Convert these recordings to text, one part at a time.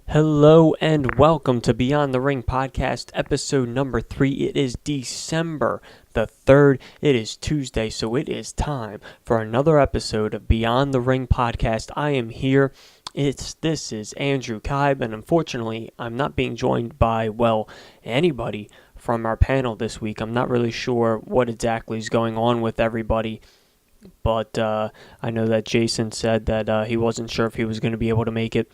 Hello and welcome to Beyond the Ring podcast, episode number 3. It is December the 3rd. It is Tuesday, so it is time for another episode of Beyond the Ring podcast. I am here. This is Andrew Kibe, and unfortunately, I'm not being joined by, anybody from our panel this week. I'm not really sure what exactly is going on with everybody. But I know that Jason said that he wasn't sure if he was going to be able to make it.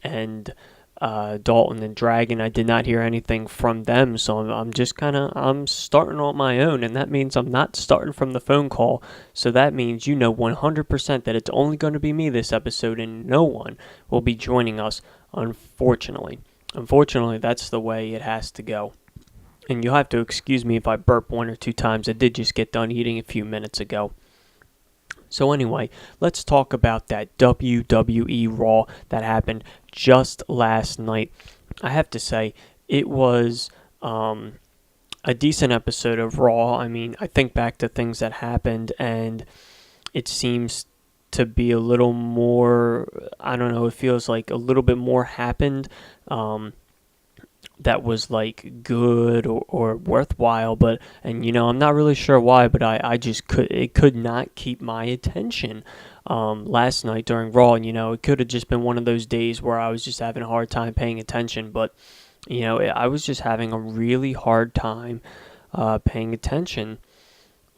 And Dalton and Dragon, I did not hear anything from them, so I'm starting on my own, and that means I'm not starting from the phone call. So that means 100% that it's only going to be me this episode, and no one will be joining us, unfortunately. Unfortunately, that's the way it has to go. And you'll have to excuse me if I burp one or two times. I did just get done eating a few minutes ago. So anyway, let's talk about that WWE Raw that happened just last night. I have to say, it was a decent episode of Raw. I mean, I think back to things that happened, and it seems to be a little more, I don't know, it feels like a little bit more happened that was like good or worthwhile, I'm not really sure why, but I just could not keep my attention last night during Raw. And it could have just been one of those days where I was just having a hard time paying attention, but I was just having a really hard time paying attention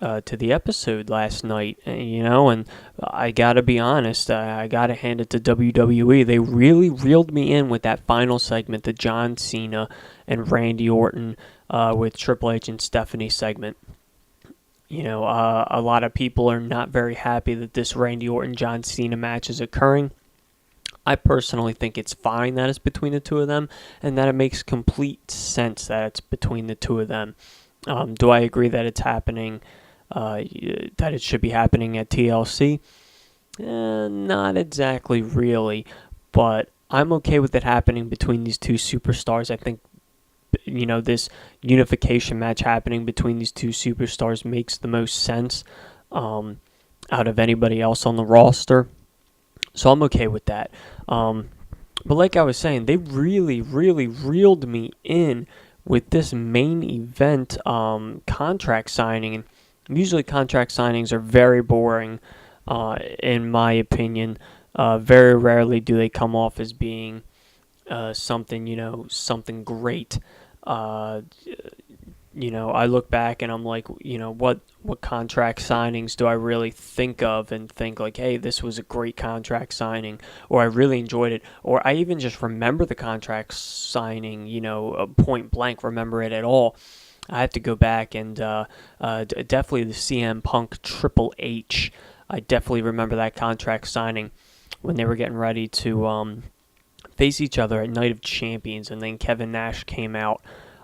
to the episode last night, and I gotta be honest, I gotta hand it to WWE. They really reeled me in with that final segment, the John Cena and Randy Orton with Triple H and Stephanie segment. A lot of people are not very happy that this Randy Orton-John Cena match is occurring. I personally think it's fine that it's between the two of them, and that it makes complete sense that it's between the two of them. Do I agree that it's happening? That it should be happening at TLC? Not exactly, really, but I'm okay with it happening between these two superstars. I think, this unification match happening between these two superstars makes the most sense out of anybody else on the roster. So I'm okay with that. But like I was saying, they really, really reeled me in with this main event contract signing. And usually contract signings are very boring, in my opinion. Very rarely do they come off as being something great. I look back and I'm like, what contract signings do I really think of and think like, hey, this was a great contract signing, or I really enjoyed it, or I even just remember the contract signing, point blank, remember it at all. I have to go back and definitely the CM Punk Triple H. I definitely remember that contract signing when they were getting ready to face each other at Night of Champions, and then Kevin Nash came out.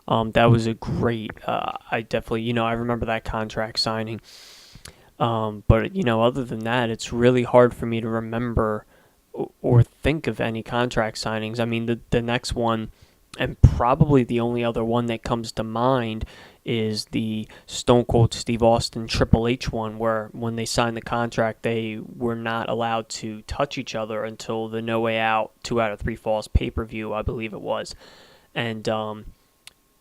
That was a great, I definitely, I remember that contract signing. But, other than that, it's really hard for me to remember or think of any contract signings. I mean, the next one, and probably the only other one that comes to mind, is the Stone Cold Steve Austin Triple H one, where when they signed the contract, they were not allowed to touch each other until the No Way Out 2 out of 3 Falls pay-per-view, I believe it was. And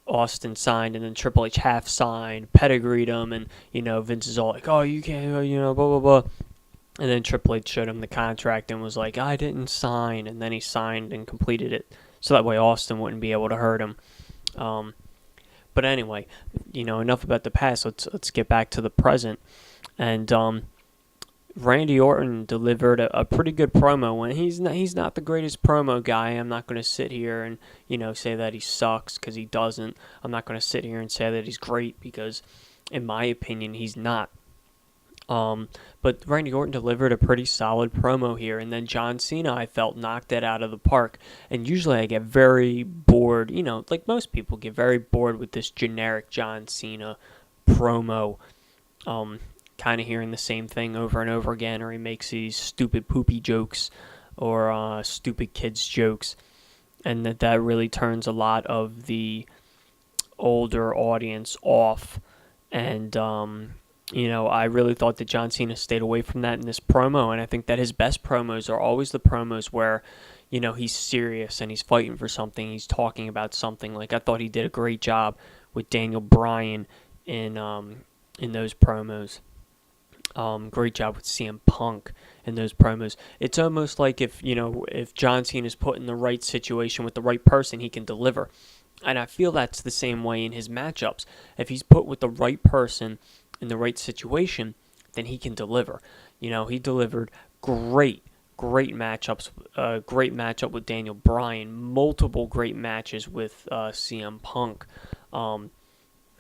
Austin signed, and then Triple H half signed, pedigreed him, and, Vince is all like, oh, you can't, blah, blah, blah. And then Triple H showed him the contract and was like, I didn't sign, and then he signed and completed it. So that way Austin wouldn't be able to hurt him. But anyway, enough about the past. Let's get back to the present. And Randy Orton delivered a pretty good promo. And he's not the greatest promo guy. I'm not going to sit here and say that he sucks, because he doesn't. I'm not going to sit here and say that he's great, because in my opinion he's not. But Randy Orton delivered a pretty solid promo here, and then John Cena, I felt, knocked it out of the park. And usually I get very bored, like most people get very bored with this generic John Cena promo, kind of hearing the same thing over and over again, or he makes these stupid poopy jokes or stupid kids jokes, and that really turns a lot of the older audience off. And I really thought that John Cena stayed away from that in this promo, and I think that his best promos are always the promos where, he's serious and he's fighting for something. He's talking about something. Like, I thought he did a great job with Daniel Bryan in those promos. Great job with CM Punk in those promos. It's almost like if John Cena is put in the right situation with the right person, he can deliver. And I feel that's the same way in his matchups. If he's put with the right person in the right situation, then he can deliver. He delivered great matchups. Great matchup with Daniel Bryan. Multiple great matches with CM Punk.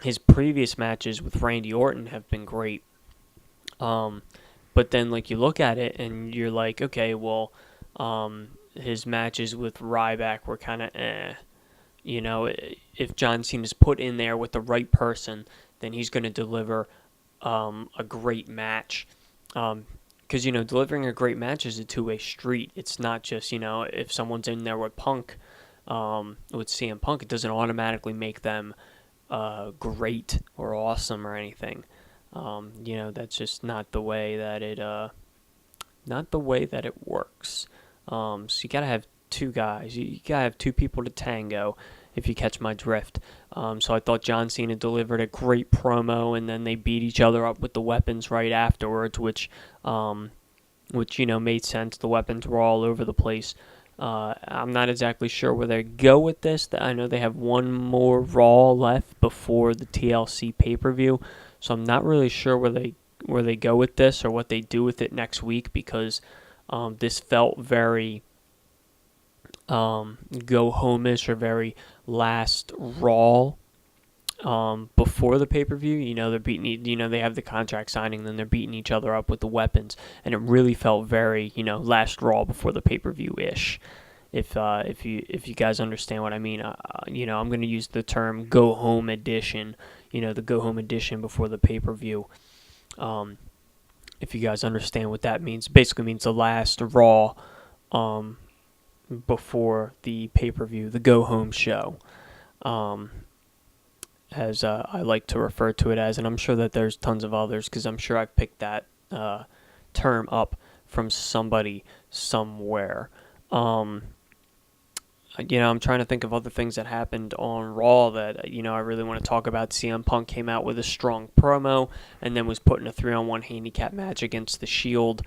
His previous matches with Randy Orton have been great. But then, like, you look at it and you're like, okay, well, his matches with Ryback were kind of if John Cena's put in there with the right person, then he's going to deliver a great match. Because, delivering a great match is a two-way street. It's not just, if someone's in there with Punk, with CM Punk, it doesn't automatically make them great or awesome or anything. That's just not the way that it works. So you gotta have two guys. You gotta have two people to tango, if you catch my drift. So I thought John Cena delivered a great promo, and then they beat each other up with the weapons right afterwards, which made sense. The weapons were all over the place. I'm not exactly sure where they go with this. I know they have one more Raw left before the TLC pay-per-view, so I'm not really sure where they go with this or what they do with it next week, because this felt very go home-ish or very last Raw before the pay-per-view. They're beating, they have the contract signing, then they're beating each other up with the weapons, and it really felt very, last Raw before the pay-per-view-ish. If you guys understand what I mean, I'm going to use the term go home edition. The go home edition before the pay-per-view. If you guys understand what that means, basically means the last Raw before the pay-per-view, the go home show. As I like to refer to it as, and I'm sure that there's tons of others, because I'm sure I picked that term up from somebody somewhere. I'm trying to think of other things that happened on Raw that, I really want to talk about. CM Punk came out with a strong promo and then was put in a 3-on-1 handicap match against the Shield.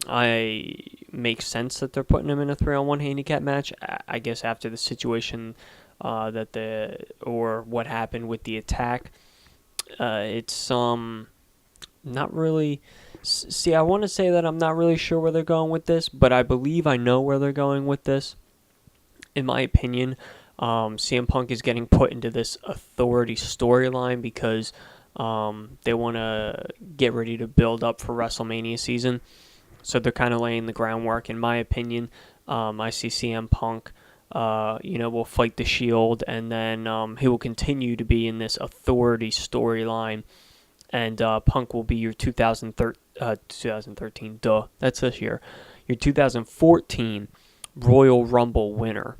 I makes sense that they're putting him in a 3-on-1 handicap match, I guess, after the situation or what happened with the attack. It's not really. See, I want to say that I'm not really sure where they're going with this, but I believe I know where they're going with this. In my opinion, CM Punk is getting put into this authority storyline because they want to get ready to build up for WrestleMania season. So they're kind of laying the groundwork. In my opinion, I see CM Punk, will fight the Shield, and then he will continue to be in this authority storyline. And Punk will be your 2013, that's this year, your 2014 Royal Rumble winner.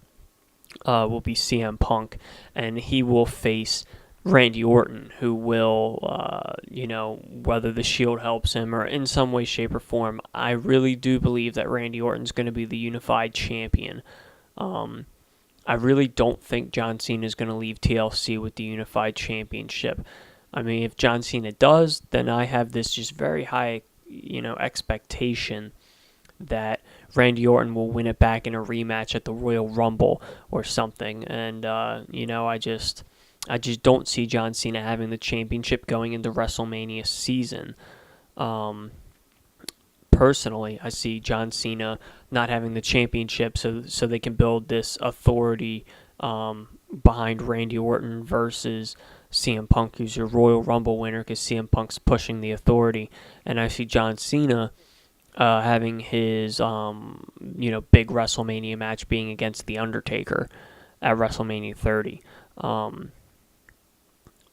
Will be CM Punk, and he will face Randy Orton, who will, whether the Shield helps him or in some way, shape, or form, I really do believe that Randy Orton's going to be the unified champion. I really don't think John Cena is going to leave TLC with the unified championship. I mean, if John Cena does, then I have this just very high, expectation that Randy Orton will win it back in a rematch at the Royal Rumble or something. And, I just don't see John Cena having the championship going into WrestleMania season. Personally, I see John Cena not having the championship so they can build this authority behind Randy Orton versus CM Punk, who's your Royal Rumble winner, because CM Punk's pushing the authority. And I see John Cena having his, big WrestleMania match being against The Undertaker at WrestleMania 30.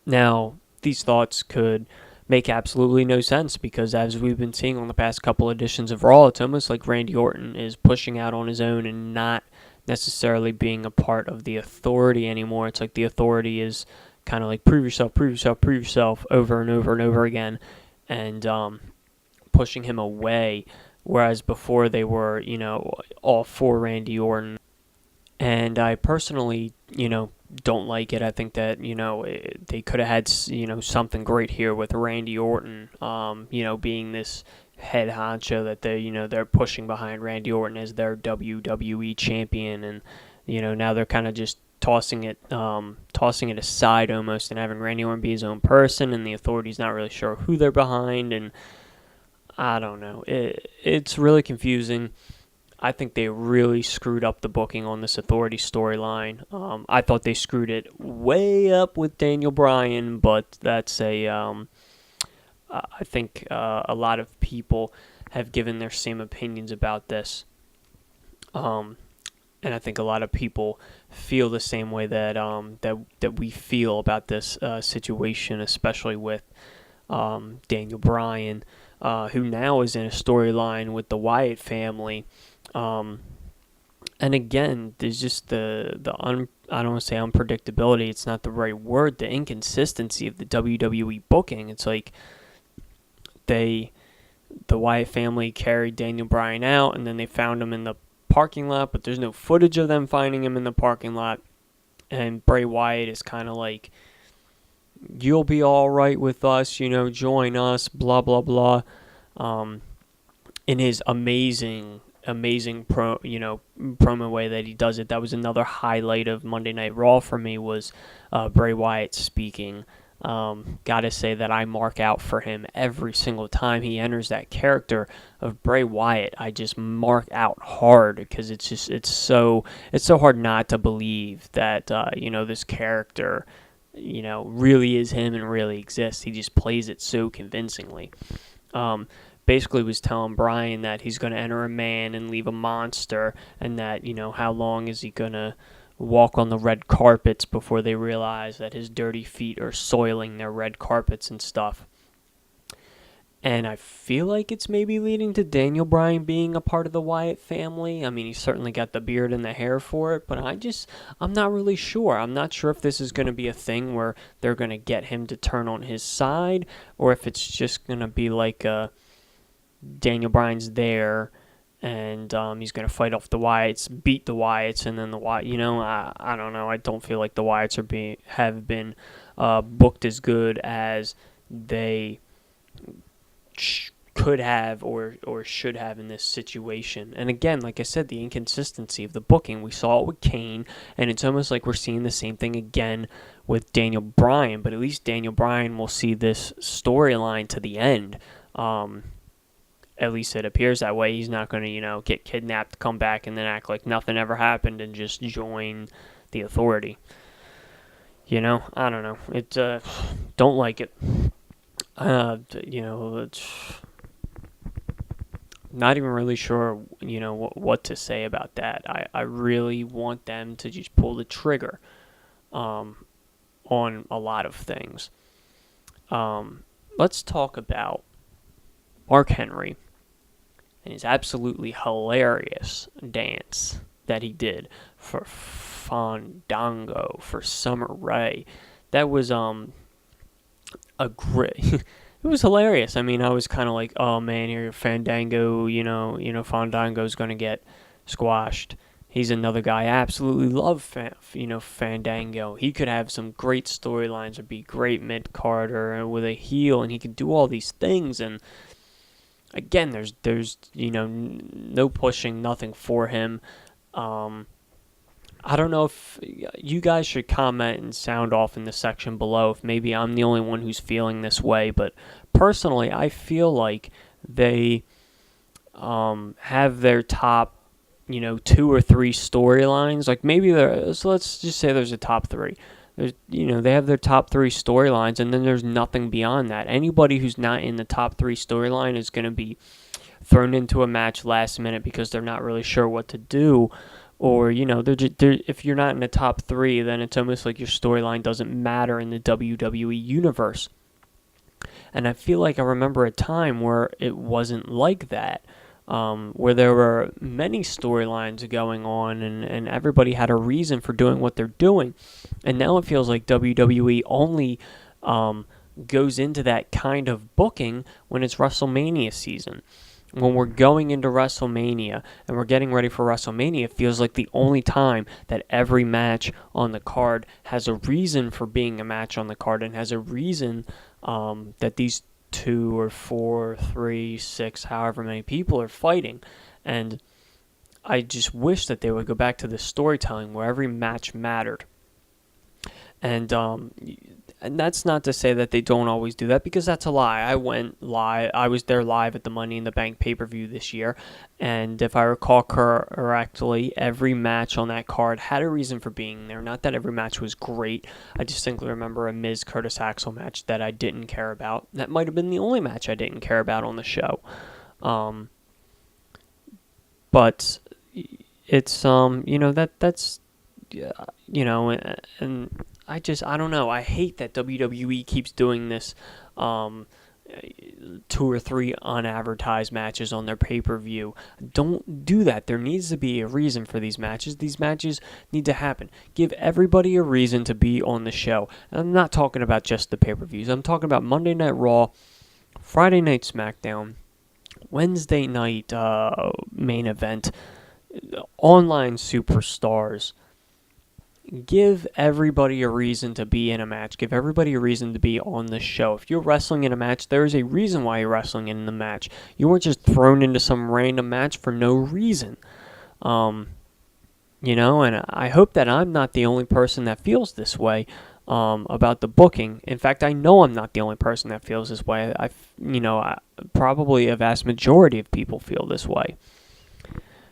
Now, these thoughts could make absolutely no sense, because as we've been seeing on the past couple editions of Raw, it's almost like Randy Orton is pushing out on his own and not necessarily being a part of the authority anymore. It's like the authority is kind of like prove yourself over and over and over again, and pushing him away whereas before they were, all for Randy Orton. And I personally, don't like it. I think that, they could have had, something great here with Randy Orton, being this head honcho that they're pushing behind Randy Orton as their WWE champion. And, now they're kind of just tossing it aside almost and having Randy Orton be his own person, and the Authority's not really sure who they're behind. And I don't know. It's really confusing. I think they really screwed up the booking on this Authority storyline. I thought they screwed it way up with Daniel Bryan, but that's I think a lot of people have given their same opinions about this. And I think a lot of people feel the same way that that we feel about this situation, especially with Daniel Bryan, who now is in a storyline with the Wyatt family. And again, there's just I don't want to say unpredictability. It's not the right word. The inconsistency of the WWE booking. It's like the Wyatt family carried Daniel Bryan out, and then they found him in the parking lot, but there's no footage of them finding him in the parking lot. And Bray Wyatt is kind of like, you'll be all right with us, join us, blah, blah, blah. In his amazing promo way that he does it. That was another highlight of Monday Night Raw for me, was Bray Wyatt speaking. Gotta say that I mark out for him every single time he enters that character of Bray Wyatt. I just mark out hard, because it's so hard not to believe that this character really is him and really exists. He just plays it so convincingly. Basically was telling Bryan that he's going to enter a man and leave a monster, and that, how long is he going to walk on the red carpets before they realize that his dirty feet are soiling their red carpets and stuff. And I feel like it's maybe leading to Daniel Bryan being a part of the Wyatt family. I mean, he's certainly got the beard and the hair for it, but I'm not really sure. I'm not sure if this is going to be a thing where they're going to get him to turn on his side, or if it's just going to be like Daniel Bryan's there, and he's going to fight off the Wyatts, beat the Wyatts, and then the Wyatt. I don't know. I don't feel like the Wyatts have been booked as good as they could have or should have in this situation. And again, like I said, the inconsistency of the booking. We saw it with Kane, and it's almost like we're seeing the same thing again with Daniel Bryan. But at least Daniel Bryan will see this storyline to the end. At least it appears that way. He's not going to, get kidnapped, come back, and then act like nothing ever happened and just join the Authority. I don't know. Don't like it. It's not even really sure, what to say about that. I really want them to just pull the trigger on a lot of things. Let's talk about Mark Henry and his absolutely hilarious dance that he did for Fandango, for Summer Rae. That was a great. It was hilarious. I mean, I was kind of like, oh man, here Fandango, Fandango's gonna get squashed. He's another guy I absolutely love, Fandango. He could have some great storylines, or be great mid-carder with a heel, and he could do all these things. And again, there's no pushing, nothing for him. I don't know if you guys should comment and sound off in the section below if maybe I'm the only one who's feeling this way, but personally, I feel like they have their top, 2 or 3 storylines. Like maybe so let's just say there's a top 3. There's, they have their top 3 storylines, and then there's nothing beyond that. Anybody who's not in the top 3 storyline is going to be thrown into a match last minute because they're not really sure what to do. Or, if you're not in the top 3, then it's almost like your storyline doesn't matter in the WWE universe. And I feel like I remember a time where it wasn't like that, where there were many storylines going on, and everybody had a reason for doing what they're doing. And now it feels like WWE only goes into that kind of booking when it's WrestleMania season. when we're going into WrestleMania and we're getting ready for WrestleMania, it feels like the only time that every match on the card has a reason for being a match on the card and has a reason that these 2 or 4, 3, 6, however many people are fighting. And I just wish that they would go back to the storytelling where every match mattered. And that's not to say that they don't always do that, because that's a lie. I went live. I was there live at the Money in the Bank pay-per-view this year, and if I recall correctly, every match on that card had a reason for being there. Not that every match was great. I distinctly remember a Miz Curtis Axel match that I didn't care about. That might have been the only match I didn't care about on the show. But it's that's and I don't know. I hate that WWE keeps doing this 2 or 3 unadvertised matches on their pay-per-view. Don't do that. There needs to be a reason for these matches. These matches need to happen. Give everybody a reason to be on the show. And I'm not talking about just the pay-per-views. I'm talking about Monday Night Raw, Friday Night SmackDown, Wednesday night main event, online superstars. Give everybody a reason to be in a match. Give everybody a reason to be on the show. If you're wrestling in a match, there is a reason why you're wrestling in the match. You weren't just thrown into some random match for no reason. And I hope that I'm not the only person that feels this way about the booking. In fact, I know I'm not the only person that feels this way. Probably a vast majority of people feel this way.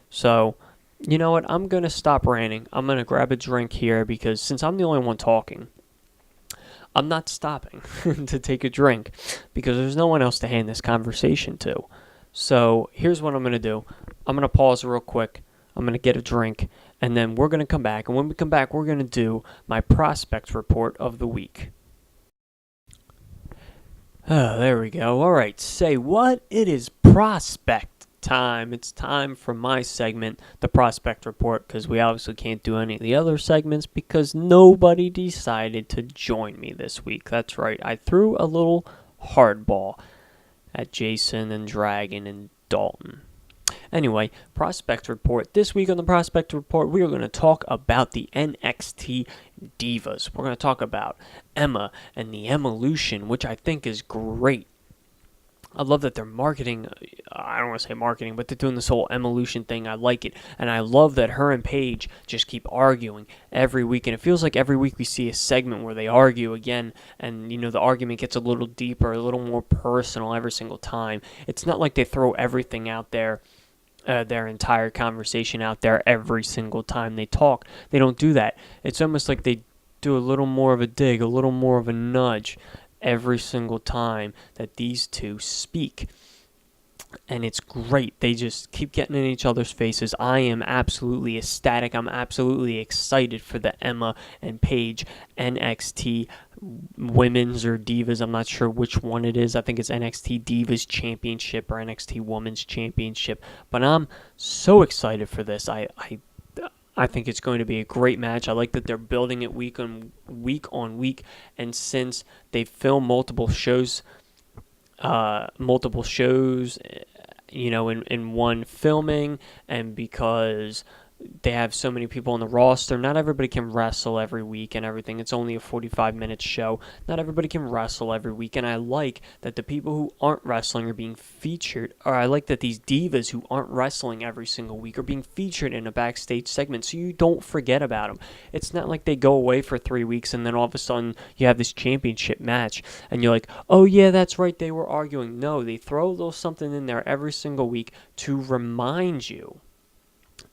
So, you know what? I'm going to stop ranting. I'm going to grab a drink here, because since I'm the only one talking, I'm not stopping to take a drink, because there's no one else to hand this conversation to. So here's what I'm going to do. I'm going to pause real quick. I'm going to get a drink, and then we're going to come back. And when we come back, we're going to do my prospects report of the week. Oh, there we go. All right. Say what? It is prospect time. It's time for my segment, the prospect report, because we obviously can't do any of the other segments because nobody decided to join me this week. That's right. I threw a little hardball at Jason and Dragon and Dalton. Anyway, prospect report. This week on the prospect report, we are going to talk about the NXT Divas. We're going to talk about Emma and the Evolution, which I think is great. I love that they're marketing, I don't want to say marketing, but they're doing this whole Evolution thing. I like it. And I love that her and Paige just keep arguing every week. And it feels like every week we see a segment where they argue again. And, the argument gets a little deeper, a little more personal every single time. It's not like they throw everything out there, their entire conversation out there every single time they talk. They don't do that. It's almost like they do a little more of a dig, a little more of a nudge every single time that these two speak. And it's great. They just keep getting in each other's faces. I am absolutely ecstatic. I'm absolutely excited for the Emma and Paige NXT Women's or Divas. I'm not sure which one it is. I think it's NXT Divas Championship or NXT Women's Championship. But I'm so excited for this. I think it's going to be a great match. I like that they're building it week on week, and since they film multiple shows, in one filming, and because they have so many people on the roster, not everybody can wrestle every week and everything. It's only a 45-minute show. Not everybody can wrestle every week, and I like that the people who aren't wrestling are being featured, or I like that these divas who aren't wrestling every single week are being featured in a backstage segment, so you don't forget about them. It's not like they go away for 3 weeks and then all of a sudden you have this championship match, and you're like, oh yeah, that's right, they were arguing. No, they throw a little something in there every single week to remind you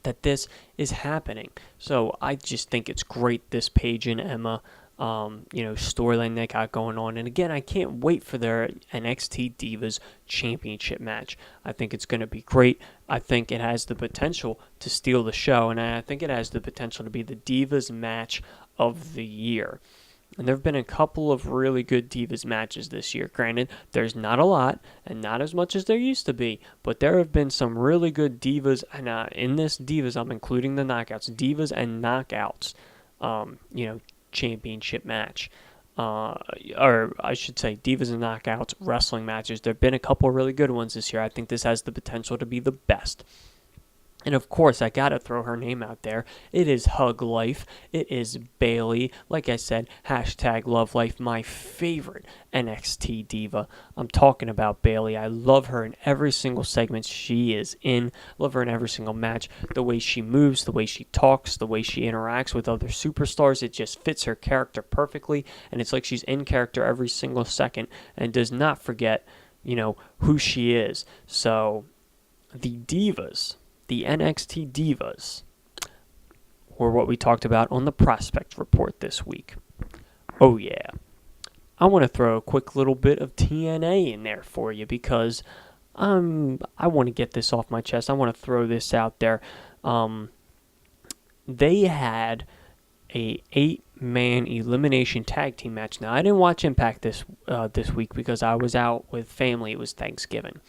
that this is happening. So I just think it's great, this Paige and Emma storyline they got going on. And again, I can't wait for their NXT Divas Championship match. I think it's going to be great. I think it has the potential to steal the show, and I think it has the potential to be the Divas match of the year. And there have been a couple of really good Divas matches this year. Granted, there's not a lot, and not as much as there used to be, but there have been some really good Divas, and in this Divas, I'm including the Knockouts. Divas and Knockouts, championship match. or I should say Divas and Knockouts wrestling matches. There have been a couple of really good ones this year. I think this has the potential to be the best. And of course, I gotta throw her name out there. It is Hug Life. It is Bayley. Like I said, hashtag Love Life, my favorite NXT diva. I'm talking about Bayley. I love her in every single segment she is in. Love her in every single match. The way she moves, the way she talks, the way she interacts with other superstars, it just fits her character perfectly. And it's like she's in character every single second and does not forget, who she is. So, the divas. The NXT Divas were what we talked about on the Prospect Report this week. Oh yeah. I want to throw a quick little bit of TNA in there for you because I want to get this off my chest. I want to throw this out there. They had a 8-man elimination tag team match. Now, I didn't watch Impact this week because I was out with family. It was Thanksgiving.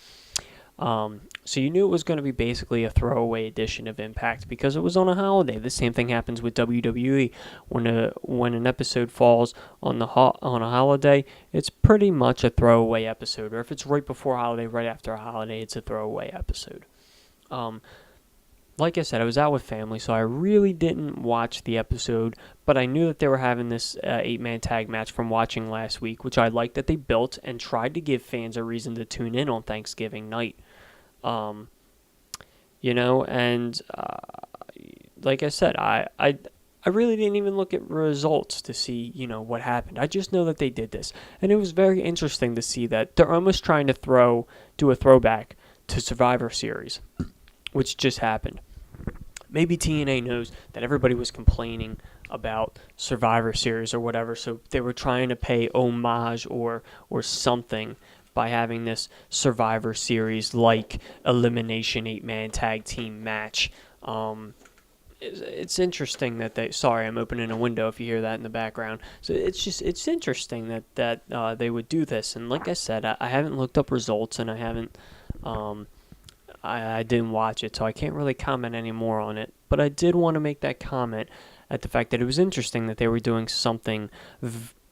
So you knew it was going to be basically a throwaway edition of Impact because it was on a holiday. The same thing happens with WWE. When an episode falls on on a holiday, it's pretty much a throwaway episode. Or if it's right before a holiday, right after a holiday, it's a throwaway episode. Like I said, I was out with family, so I really didn't watch the episode, but I knew that they were having this 8-man tag match from watching last week, which I liked that they built and tried to give fans a reason to tune in on Thanksgiving night. Like I said, I really didn't even look at results to see, what happened. I just know that they did this, and it was very interesting to see that they're almost trying to do a throwback to Survivor Series, which just happened. Maybe TNA knows that everybody was complaining about Survivor Series or whatever, so they were trying to pay homage or something by having this Survivor Series-like elimination 8-man tag team match. It's interesting that they... Sorry, I'm opening a window if you hear that in the background. So it's interesting that they would do this. And like I said, I haven't looked up results, and I haven't... I didn't watch it, so I can't really comment any more on it. But I did want to make that comment at the fact that it was interesting that they were doing something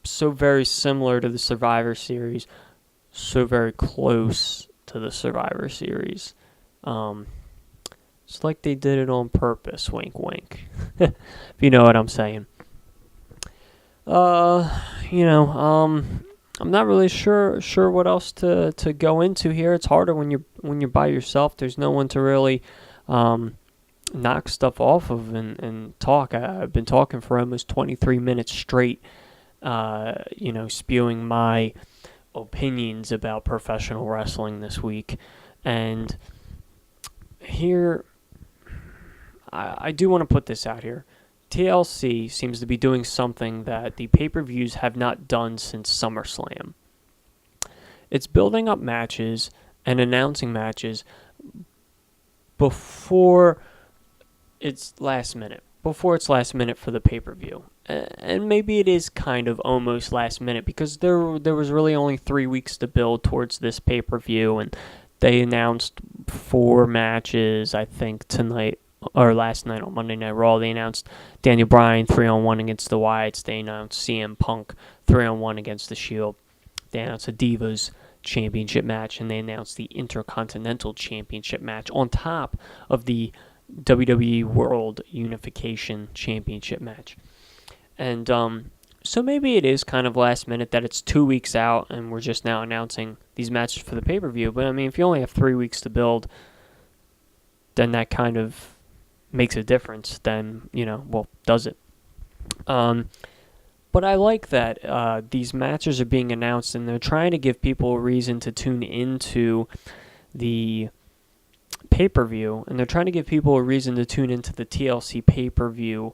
so very similar to the Survivor Series, so very close to the Survivor Series. It's like they did it on purpose, wink wink, if you know what I'm saying. I'm not really sure what else to go into here. It's harder when you're by yourself. There's no one to really knock stuff off of and talk. I've been talking for almost 23 minutes straight, spewing my opinions about professional wrestling this week. And here, I do want to put this out here. TLC seems to be doing something that the pay-per-views have not done since SummerSlam. It's building up matches and announcing matches before it's last minute for the pay-per-view. And maybe it is kind of almost last minute because there was really only 3 weeks to build towards this pay-per-view, and they announced 4 matches, I think, tonight. Or last night on Monday Night Raw. They announced Daniel Bryan 3-on-1 against the Wyatts. They announced CM Punk 3-on-1 against the Shield. They announced a Divas Championship match, and they announced the Intercontinental Championship match on top of the WWE World Unification Championship match. And so maybe it is kind of last minute that it's 2 weeks out and we're just now announcing these matches for the pay-per-view. But I mean, if you only have 3 weeks to build, then that kind of makes a difference, then, does it? But I like that these matches are being announced and they're trying to give people a reason to tune into the pay-per-view, and they're trying to give people a reason to tune into the TLC pay-per-view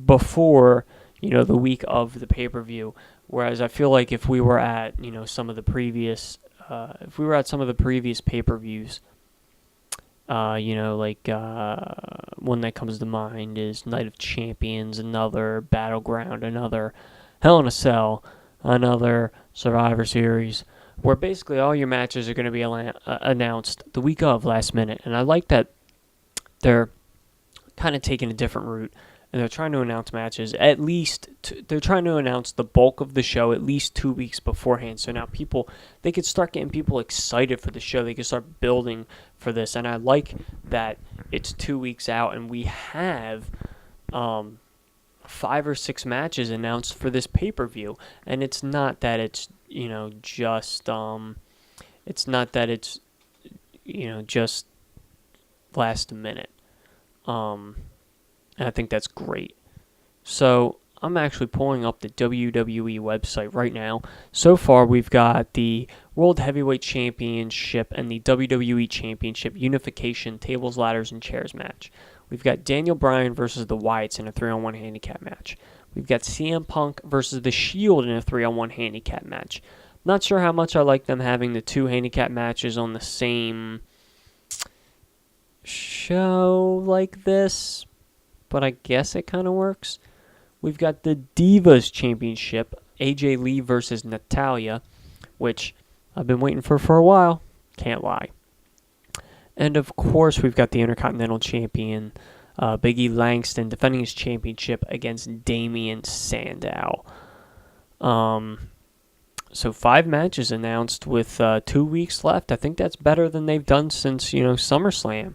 before, the week of the pay-per-view. Whereas I feel like if we were at, some of the previous pay-per-views, one that comes to mind is Night of Champions, another Battleground, another Hell in a Cell, another Survivor Series, where basically all your matches are going to be announced the week of last minute. And I like that they're kind of taking a different route and they're trying to announce matches at least, they're trying to announce the bulk of the show at least 2 weeks beforehand. So now they could start getting people excited for the show. They could start building for this. And I like that it's 2 weeks out and we have 5 or 6 matches announced for this pay-per-view. And it's not that it's, just, it's not that it's, just last minute. And I think that's great. So I'm actually pulling up the WWE website right now. So far, we've got the World Heavyweight Championship and the WWE Championship Unification Tables, Ladders, and Chairs match. We've got Daniel Bryan versus the Wyatts in a 3-on-1 handicap match. We've got CM Punk versus the Shield in a 3-on-1 handicap match. Not sure how much I like them having the 2 handicap matches on the same show like this, but I guess it kind of works. We've got the Divas Championship, AJ Lee versus Natalya, which I've been waiting for a while. Can't lie. And of course, we've got the Intercontinental Champion, Big E Langston, defending his championship against Damian Sandow. So 5 matches announced with 2 weeks left. I think that's better than they've done since, SummerSlam.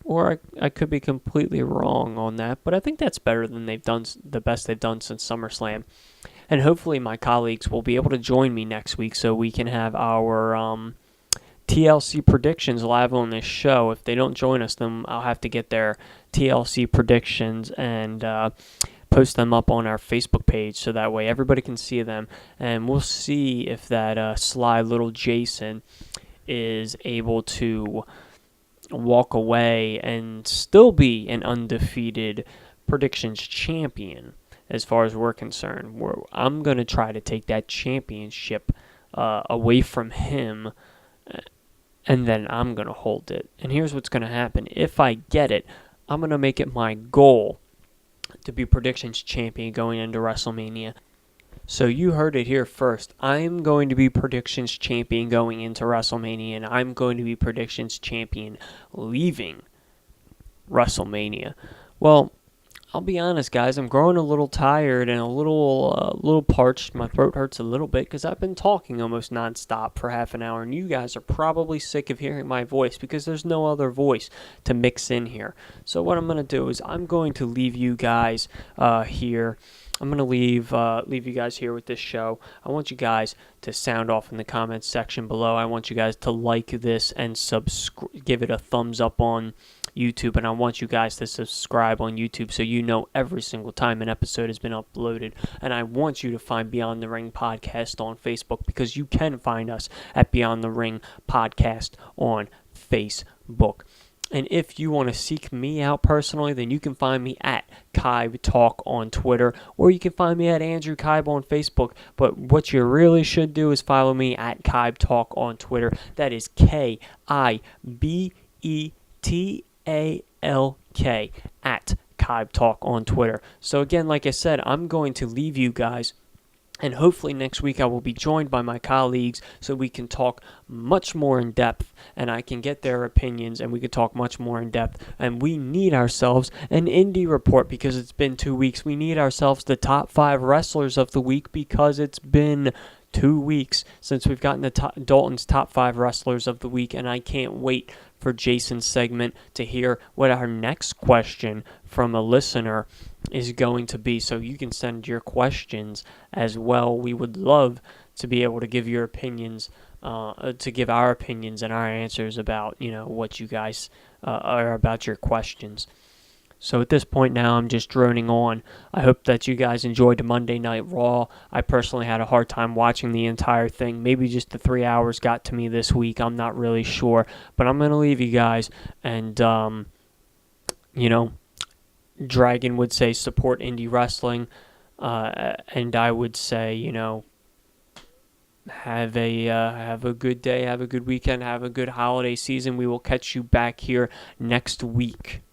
Or I could be completely wrong on that, but I think that's better than the best they've done since SummerSlam. And hopefully my colleagues will be able to join me next week so we can have our TLC predictions live on this show. If they don't join us, then I'll have to get their TLC predictions and post them up on our Facebook page so that way everybody can see them. And we'll see if that sly little Jason is able to walk away and still be an undefeated predictions champion as far as we're concerned. I'm going to try to take that championship away from him, and then I'm going to hold it. And here's what's going to happen. If I get it, I'm going to make it my goal to be predictions champion going into WrestleMania. So you heard it here first. I'm going to be predictions champion going into WrestleMania, and I'm going to be predictions champion leaving WrestleMania. Well, I'll be honest, guys. I'm growing a little tired and a little parched. My throat hurts a little bit because I've been talking almost nonstop for half an hour, and you guys are probably sick of hearing my voice because there's no other voice to mix in here. So what I'm going to do is I'm going to leave you guys here. I'm going to leave you guys here with this show. I want you guys to sound off in the comments section below. I want you guys to like this and give it a thumbs up on YouTube. And I want you guys to subscribe on YouTube so you know every single time an episode has been uploaded. And I want you to find Beyond the Ring Podcast on Facebook because you can find us at Beyond the Ring Podcast on Facebook. And if you want to seek me out personally, then you can find me at Kibe Talk on Twitter, or you can find me at Andrew Kibe on Facebook. But what you really should do is follow me at Kibe Talk on Twitter. That is KIBETALK at Kibe Talk on Twitter. So again, like I said, I'm going to leave you guys. And hopefully next week I will be joined by my colleagues so we can talk much more in depth and I can get their opinions and we can talk much more in depth. And we need ourselves an indie report because it's been 2 weeks. We need ourselves the top 5 wrestlers of the week because it's been 2 weeks since we've gotten Dalton's top 5 wrestlers of the week. And I can't wait for Jason's segment to hear what our next question from a listener is going to be. So you can send your questions as well. We would love to be able to give your opinions, to give our opinions and our answers about, what you guys are about your questions. So at this point now, I'm just droning on. I hope that you guys enjoyed the Monday Night Raw. I personally had a hard time watching the entire thing. Maybe just the 3 hours got to me this week. I'm not really sure. But I'm going to leave you guys. And, Dragon would say support indie wrestling. And I would say, have a good day, have a good weekend, have a good holiday season. We will catch you back here next week.